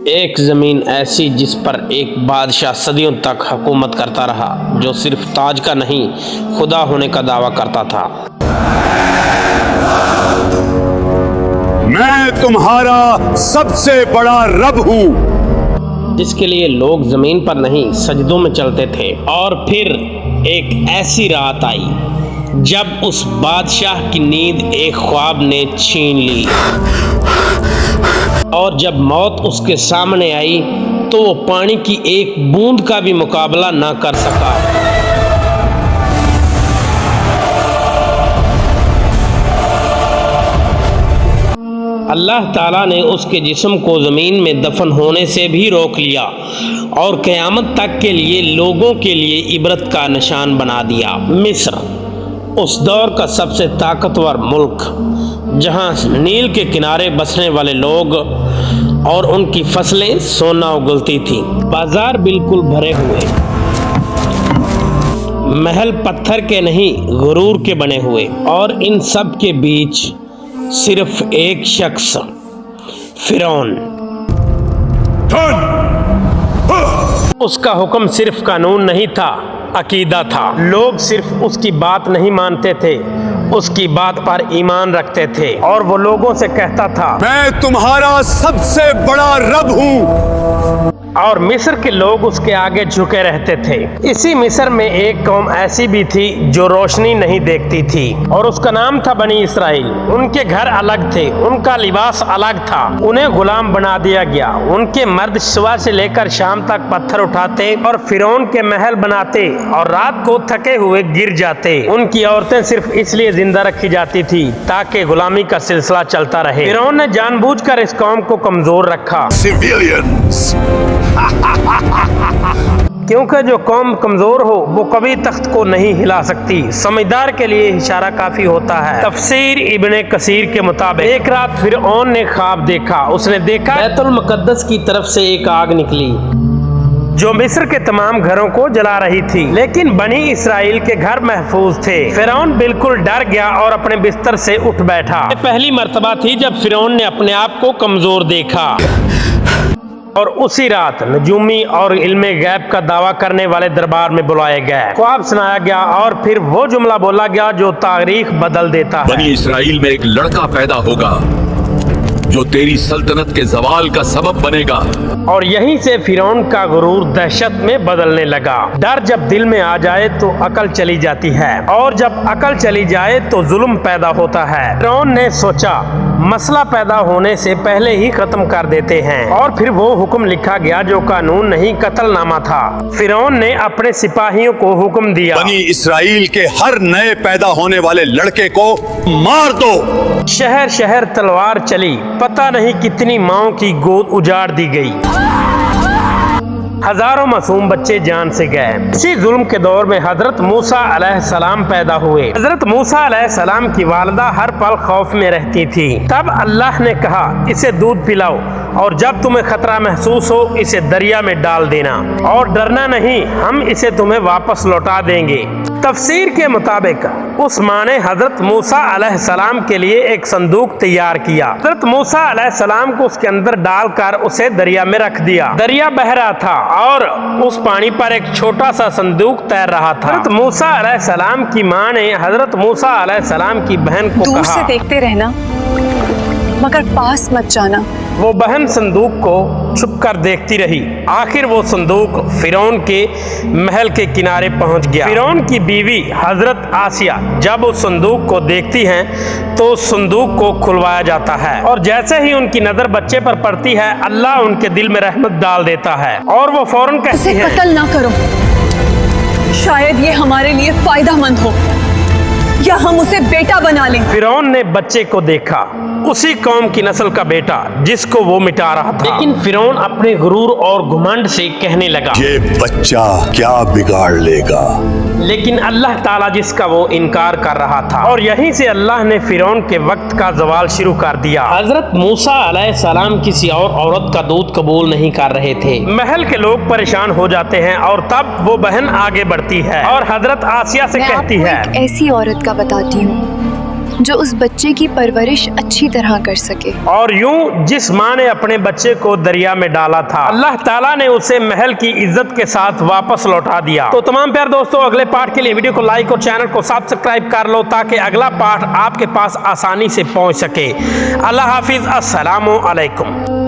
ایک زمین ایسی جس پر ایک بادشاہ صدیوں تک حکومت کرتا رہا، جو صرف تاج کا نہیں خدا ہونے کا دعویٰ کرتا تھا۔ میں تمہارا سب سے بڑا رب ہوں، جس کے لیے لوگ زمین پر نہیں سجدوں میں چلتے تھے۔ اور پھر ایک ایسی رات آئی جب اس بادشاہ کی نیند ایک خواب نے چھین لی، اور جب موت اس کے سامنے آئی تو وہ پانی کی ایک بوند کا بھی مقابلہ نہ کر سکا۔ اللہ تعالیٰ نے اس کے جسم کو زمین میں دفن ہونے سے بھی روک لیا اور قیامت تک کے لیے لوگوں کے لیے عبرت کا نشان بنا دیا۔ مصر اس دور کا سب سے طاقتور ملک، جہاں نیل کے کنارے بسنے والے لوگ اور ان کی فصلیں سونا اگلتی تھیں۔ بازار بالکل بھرے ہوئے، محل پتھر کے نہیں غرور کے بنے ہوئے، اور ان سب کے بیچ صرف ایک شخص، فرعون۔ اس کا حکم صرف قانون نہیں تھا، عقیدہ تھا۔ لوگ صرف اس کی بات نہیں مانتے تھے، اس کی بات پر ایمان رکھتے تھے، اور وہ لوگوں سے کہتا تھا، میں تمہارا سب سے بڑا رب ہوں۔ اور مصر کے لوگ اس کے آگے جھکے رہتے تھے۔ اسی مصر میں ایک قوم ایسی بھی تھی جو روشنی نہیں دیکھتی تھی، اور اس کا نام تھا بنی اسرائیل۔ ان کے گھر الگ تھے، ان کا لباس الگ تھا، انہیں غلام بنا دیا گیا۔ ان کے مرد صبح سے لے کر شام تک پتھر اٹھاتے اور فرعون کے محل بناتے، اور رات کو تھکے ہوئے گر جاتے۔ ان کی عورتیں صرف اس لیے زندہ رکھی جاتی تھی تاکہ غلامی کا سلسلہ چلتا رہے۔ فرعون نے جان بوجھ کر اس قوم کو کمزور رکھا، کیونکہ جو قوم کمزور ہو وہ کبھی تخت کو نہیں ہلا سکتی۔ سمجھدار کے لیے اشارہ کافی ہوتا ہے۔ تفسیر ابن کثیر کے مطابق ایک رات فرعون نے خواب دیکھا۔ اس نے دیکھا بیت المقدس کی طرف سے ایک آگ نکلی جو مصر کے تمام گھروں کو جلا رہی تھی، لیکن بنی اسرائیل کے گھر محفوظ تھے۔ فرعون بالکل ڈر گیا اور اپنے بستر سے اٹھ بیٹھا۔ یہ پہلی مرتبہ تھی جب فرعون نے اپنے آپ کو کمزور دیکھا، اور اسی رات نجومی اور علم غیب کا دعویٰ کرنے والے دربار میں بلائے گئے۔ خواب سنایا گیا اور پھر وہ جملہ بولا گیا جو تاریخ بدل دیتا ہے۔ بنی اسرائیل میں ایک لڑکا پیدا ہوگا جو تیری سلطنت کے زوال کا سبب بنے گا۔ اور یہیں سے فرعون کا غرور دہشت میں بدلنے لگا۔ ڈر جب دل میں آ جائے تو عقل چلی جاتی ہے، اور جب عقل چلی جائے تو ظلم پیدا ہوتا ہے۔ فرعون نے سوچا مسئلہ پیدا ہونے سے پہلے ہی ختم کر دیتے ہیں، اور پھر وہ حکم لکھا گیا جو قانون نہیں قتل نامہ تھا۔ فرعون نے اپنے سپاہیوں کو حکم دیا، بنی اسرائیل کے ہر نئے پیدا ہونے والے لڑکے کو مار دو۔ شہر شہر تلوار چلی، پتہ نہیں کتنی ماؤں کی گود اجاڑ دی گئی، ہزاروں معصوم بچے جان سے گئے۔ اسی ظلم کے دور میں حضرت موسیٰ علیہ السلام پیدا ہوئے۔ حضرت موسیٰ علیہ السلام کی والدہ ہر پل خوف میں رہتی تھی۔ تب اللہ نے کہا اسے دودھ پلاؤ، اور جب تمہیں خطرہ محسوس ہو اسے دریا میں ڈال دینا، اور ڈرنا نہیں، ہم اسے تمہیں واپس لوٹا دیں گے۔ تفسیر کے مطابق اس ماں نے حضرت موسیٰ علیہ السلام کے لیے ایک صندوق تیار کیا۔ حضرت موسیٰ علیہ السلام کو اس کے اندر ڈال کر اسے دریا میں رکھ دیا۔ دریا بہہ رہا تھا اور اس پانی پر ایک چھوٹا سا صندوق تیر رہا تھا۔ حضرت موسیٰ علیہ السلام کی ماں نے حضرت موسیٰ علیہ السلام کی بہن کو دور کہا، سے دیکھتے رہنا مگر پاس مت جانا۔ وہ بہن صندوق کو چھپ کر دیکھتی رہی۔ آخر وہ صندوق فرعون کے محل کے کنارے پہنچ گیا۔ فرعون کی بیوی حضرت آسیہ جب اس صندوق کو دیکھتی ہیں تو اس صندوق کو کھلوایا جاتا ہے، اور جیسے ہی ان کی نظر بچے پر پڑتی ہے اللہ ان کے دل میں رحمت ڈال دیتا ہے، اور وہ فوراً اسے کہتی ہے، قتل نہ کرو، شاید یہ ہمارے لیے فائدہ مند ہو، یا ہم اسے بیٹا بنا لیں۔ فرعون نے بچے کو دیکھا، اسی قوم کی نسل کا بیٹا جس کو وہ مٹا رہا تھا، لیکن فرعون اپنے غرور اور گھمنڈ سے کہنے لگا، یہ بچہ کیا بگاڑ لے گا؟ لیکن اللہ تعالیٰ جس کا وہ انکار کر رہا تھا، اور یہیں سے اللہ نے فرعون کے وقت کا زوال شروع کر دیا۔ حضرت موسیٰ علیہ السلام کسی اور عورت کا دودھ قبول نہیں کر رہے تھے۔ محل کے لوگ پریشان ہو جاتے ہیں، اور تب وہ بہن آگے بڑھتی ہے اور حضرت آسیہ سے کہتی ہے، میں آپ کو ایک ایسی عورت کا بتاتی ہوں جو اس بچے کی پرورش اچھی طرح کر سکے۔ اور یوں جس ماں نے اپنے بچے کو دریا میں ڈالا تھا، اللہ تعالیٰ نے اسے محل کی عزت کے ساتھ واپس لوٹا دیا۔ تو تمام پیار دوستوں، اگلے پارٹ کے لیے ویڈیو کو لائک اور چینل کو سبسکرائب کر لو تاکہ اگلا پارٹ آپ کے پاس آسانی سے پہنچ سکے۔ اللہ حافظ، السلام علیکم۔